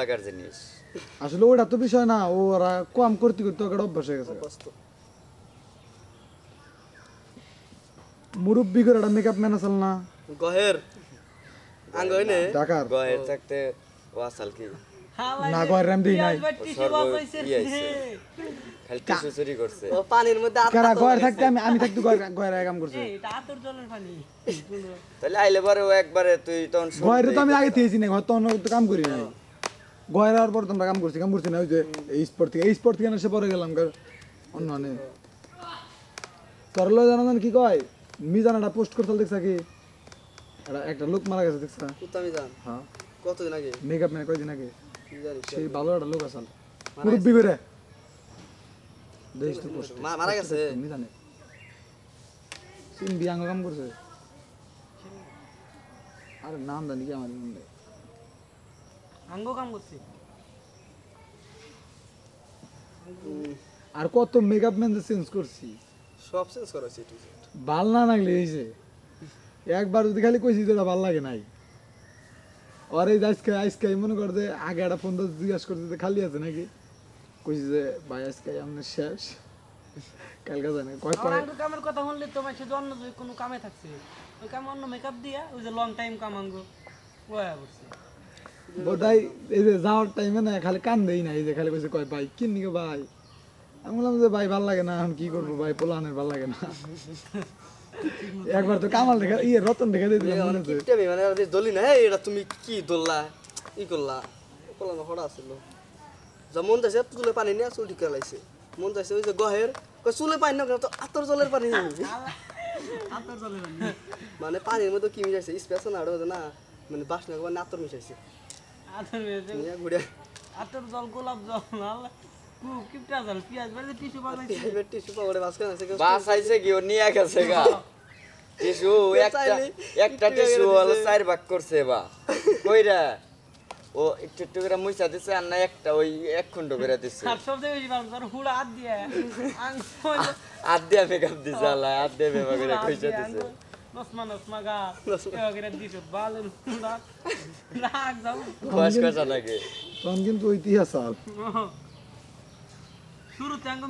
লাগার জিনিস আসলে ওটা তো বিষয় না, ওরা কম করতে করতে ওটা অভ্যাস হয়ে গেছে। মুরব্বি করে একটা মেকআপ ম্যান আছে না গহের আঙ্গ হইনে ঢাকার, গয়ের থাকতে ওয়াসাল কি না গয়ের রাম দিই নাই, খালি টিস্যু চুরি করছে ও পানির মধ্যে কেনা গয়ের থাকতে আমি থাকতে গয়ের কাম করছে। তাহলে আইলে পরে ও একবারে তুই তখন গয়ের তো আমি আগে থেকেছি না, ঘর তো অন্য তো কাম করি নাই। গয়ের হওয়ার পর তোমরা কাম করছি না, ওই যে এই স্পোর্ট থেকে এসে পরে গেলাম অন্য অনেক তোর লো জানান কি কয় মিজানাটা পোস্ট করতে দেখছা কি একটা লোক মারা গেছে দেখছা? আমি জান হ্যাঁ কতদিন আগে মেকআপ ম্যান কয়দিন আগে কি জানি সেই ভালো একটা লোক আছে মুরব্বি করে দেশ তো পোস্ট মারা গেছে মিজানে সিন বিয়াঙ্গ কাম করছে। আরে নাম জানি কি আমার মনে আঙ্গ কাম করছে। আর কত মেকআপ ম্যান চেঞ্জ করছি, সব চেঞ্জ করেছে ভাল না লাগলে হয়েছে একবার যদি খালি কইছি তো ভাল লাগে নাই। আর এই আজকে মনে কর যে আগে একটা ফোন জিজ্ঞাসা করতে যে খালি আছে নাকি, কইছি যে ভাই আজকে আমাদের শেষ, কালকে জানে কয় আমার আঙ্গ কামের কথা শুনলে তো মাসে অন্য যে কোনো কামে থাকছে ওই কামে অন্য মেকআপ দিয়া ওই যে লং টাইম কাম আঙ্গ ওয়া করছে বোধহয় এই যে যাওয়ার টাইমে না খালি কান দেই না, এই যে খালি কইছে কয় ভাই কিন নিকে ভাই, আমি বললাম যে ভাই ভাল লাগে না, এখন কি করবো ভাই, পোলানের ভাল লাগে না। একবার তো কামাল দেখা রতন দেখা দিয়ে দিলাম মনে হচ্ছে। কিপটে মানে দলি না এটা তুমি কি দললা ই করলা পোলা না হড়া আছিল যা মন যাইছে চুলে পানি নিয়ে চুল ঠিক করে লাইছে, মন যাইছে ওই যে গহের কই চুলে পানি না তো আতর জলের পানি আতর জলে বানি মানে পানির মধ্যে কি মিশাইছে স্পেস না আড়ো না মানে বাসনা মানে আতর মিশাইছে আতর মেজে নিয়ে ঘুরে আতর জল গোলাপ জল আল্লাহ খুব কিপটা জল পিয়াজ বাজে টিস্যু বানাইছে টিস্যু টিস্যু পাওয়ারে বাস করে আছে বাস আইছে কি ও নিয়ে গেছে গা টিস্যু একটা টিস্যু হলো 4 ভাগ করছে বা কইরা ও একটু একটু করে মুইছা দিছে আর না একটা ওই এক খণ্ড করে দিছে আর সব থেকে বেশি ভালো তোর হুড়া হাত দিয়ে আঙ্গ আর দিয়া মেকআপ দিছে আল্লাহ আর দিয়ে মেকআপ করে কইছা দিছে নসমা গা এবারে দিছ ভালো হুড়া রাগ যাও বয়স কথা লাগে তখন কিন্তু ইতিহাস আর শুরুতে আঙ্গ